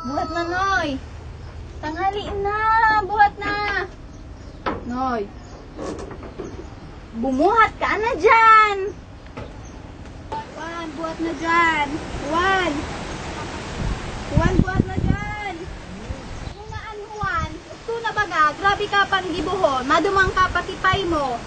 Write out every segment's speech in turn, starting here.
Buhat na, Noy. Tanghali na. Buhat na. Noy. Bumuhat ka na dyan. Juan, buhat na dyan. Juan. Juan, buhat na dyan. Ungaan, Juan. Ito na baga. Grabe ka pang gibuhon. Madumang ka patipay mo.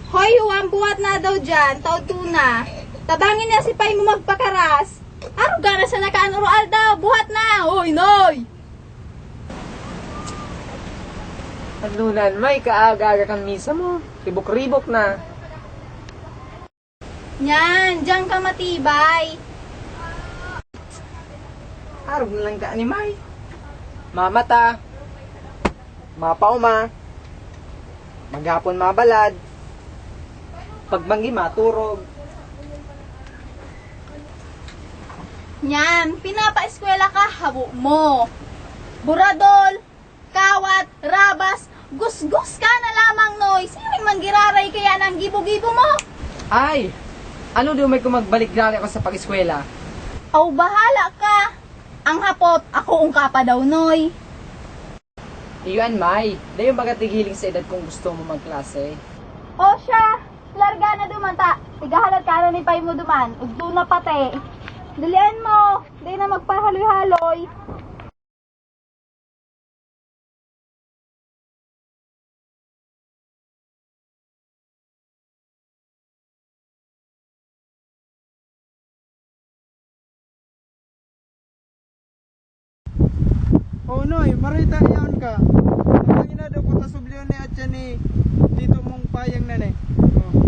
Hoy, Juan, buhat na daw dyan. Taod tuna. Tabangin niya si Pay mo magpakaras. Araw gana sa nakaanoral daw. Buhat na. Hoy, Noy. Anunan, may kaaga-aga kang misa mo. Ribok-ribok na. Yan, diyan ka matibay. Harap na lang ka ni May. Mamata. Mapauma. Maghapon mabalad. Pagbanggi maturog. Yan, pinapa-eskwela ka, habo mo. Buradol, kawat, rabas, gusgus ka na lamang, Noy. Sino manggiraray kaya ng gibo-gibo mo? Ay! Ano di may kumagbalik dali ako sa pag-eskwela? Aw, bahala ka. Ang hapot, ako ungka pa daw, Noy. Iyon, May. Dayon baga tigiling sa edad kung gusto mo magklase. O siya, larga na dumanta. Tigahalat ka na ni Pay mo duman. Ugdo na pati. Dalian mo. Di na magpahaloy-haloy. Oh Noy, marita iyan ka. Ang ina daw ko tasublion ni atya ni dito mong payang na ne. Oh.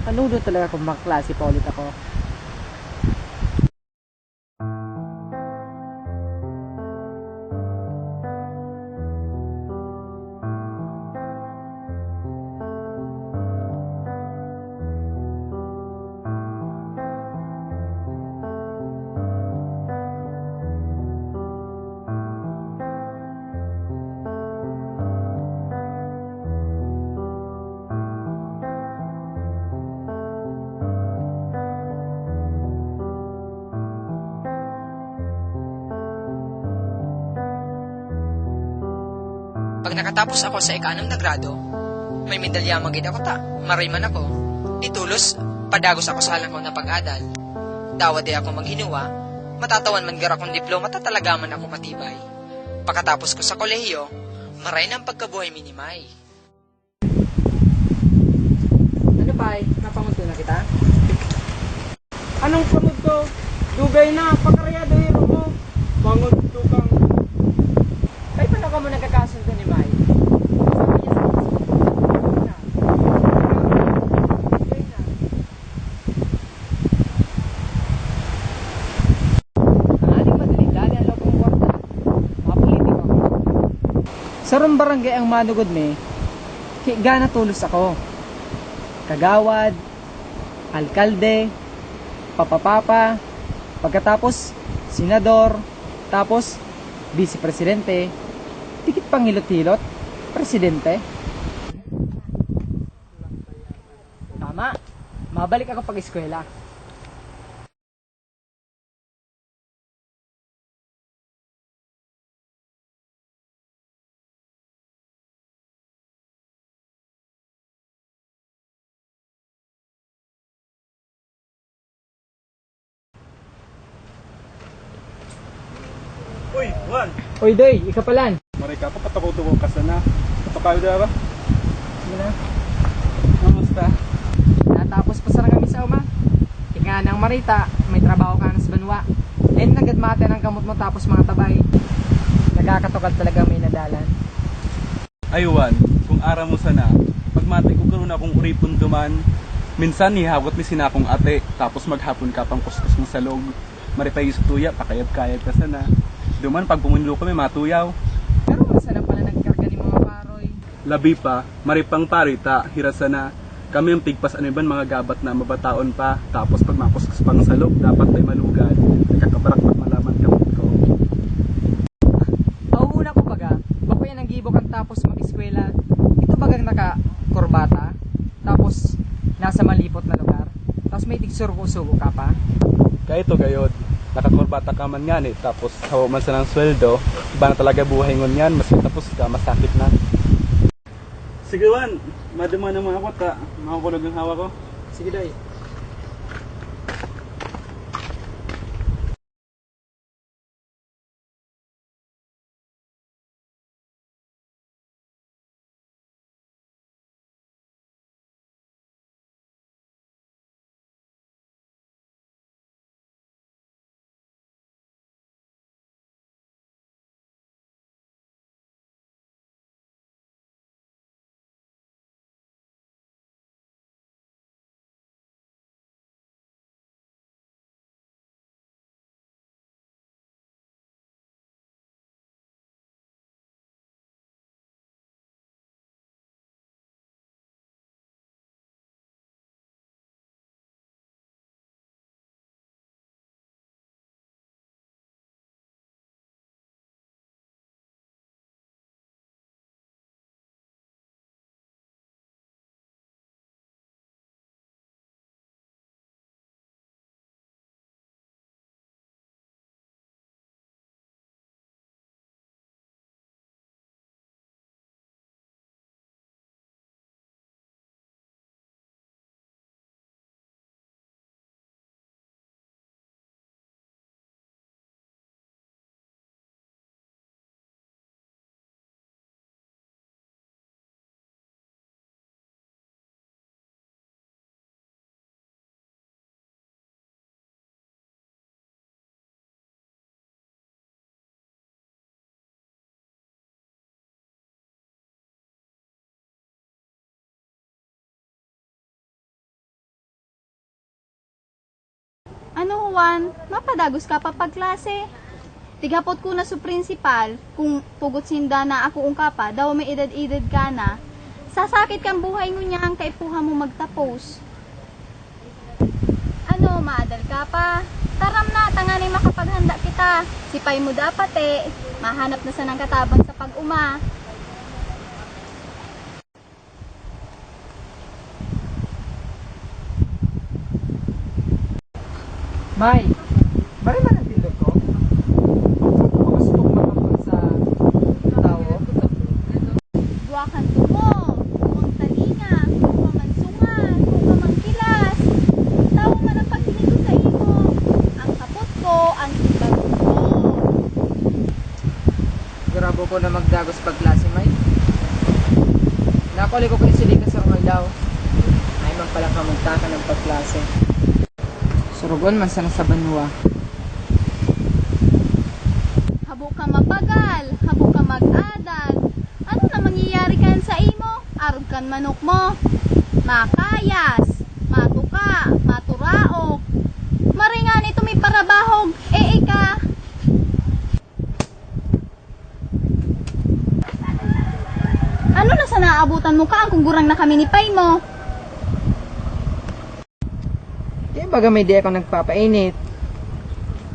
Ano doon talaga kung magklase pa ulit ako? Pag nakatapos ako sa ika-6 na grado, may medalya magid ako ta. Mariman ako. Itulos, padagos ako sa halang ko na pag-adal. Dawa di ako maghinuwa, matatawan man gara kong diploma ta talaga man ako matibay. Pagkatapos ko sa kolehiyo, maray na ang pagkabuhay minimay. Ano pa napangunto na kita? Anong pamod ko? Dugay na, pakaryado hiro mo. Bangon tukang. Ay, paano ka mo nagkakasundo ni May? Sabi niya sa na. Ang aling madali, dali ang loob ng kwarta. Mga politiko. Sa ron barangay ang manugod me, gana tulos ako. Kagawad, alkalde, papapapa, pagkatapos senador, tapos vice-presidente, tikit pang hilot-hilot, presidente. Tama, mabalik ako pag-eskwela. Uy, Juan. Oy, Doy, ikapalan. Maray ka pa, patabaw-tabaw ka sana. Patukayo na ba? Sige na. Kamusta? Natapos pa sana kami sa uma. Ika ng Marita, may trabaho ka na sa Banwa. Eh, nagadmate ng kamot mo tapos mga tabay. Nagkakatugal talaga may nadalan. Ay Juan, kung ara mo sana, pagmatay ko karoon akong uripon duman, minsan hihagot mi sinakong ate, tapos maghapon ka pang kuskus mo sa log. Maripay sa tuya, pakayat-kayat ka sana. Duman, pag pumunlo kami, matuyaw. Pero masana pala nagkarga ni mga paroy. Labi pa, maripang parita, hirasa na. Kami yung tigpas ano ban mga gabat na mabataon pa. Tapos pag makuskus pang salog, dapat ay malugad. Nagkakabarak pag malaman kamot ko. Pauuna ko baga, bako yan ang gibo kang tapos mag-eskwela. Ito bagang naka nagsuruko-suko ka pa? Kaya ito gayod, nakakurbata ka man yan tapos hawa man sa ng sweldo, iba na talaga buhay ngon yan, mas tapos ka, masakit na. Sige Juan, madama naman ako ta, makakulog ang hawa ko. Sige, Day. Ano Juan, mapadagos ka pa pagklase. Tigapot ko na sa principal, kung pugot sinda na ako ungka pa, daw may edad-edad ka na. Sasakit kang buhay mo niya ang kaipuha mo magtapos. Ano, maadal ka pa? Taram na, tanganay makapaghanda kita. Sipay mo dapat mahanap na sa nang katabang sa pag-uma. May, bari man ang tindog ko? Mas tumakapon sa tao. Buwakan tumo, buwang talinga, buwang mansungan, buwang mangkilas. Tao man ang pagtinigo sa imo. Ang kapot ko, ang simbagod ko. Grabo ko na magdagos pagklase, May. Nakuli ko kinisili ka sa mga daw. Ay, magpalang kamagtaka ng pagklase. Surugon man sana sa banwa. Habo ka mapagal, habo ka mag-adal. Ano na mangyayari kan sa imo? Arog kan manok mo. Makayas, matuka, maturaok. Maringan ito may parabahog, ika. Ano na sa naabutan mo ka kung gurang na kami ni Pay mo? Di baga may di ako nagpapainit.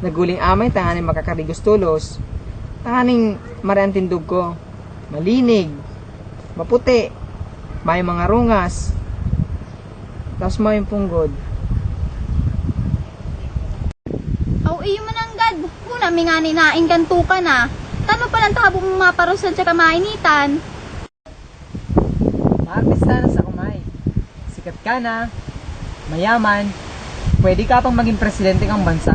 Naguling amay, tanganing makakarigos tulos. Tanganing mariang tindog ko. Malinig. Maputi. May mga rungas. Tapos may punggod. Aw, iyo mananggad. Muna may nga ninain kanto ka na. Tano pa lang tabo mong maparusan sa kamainitan. Maartista na sa kumay. Sikat ka na. Mayaman. Pwede ka pang maging presidente ng bansa.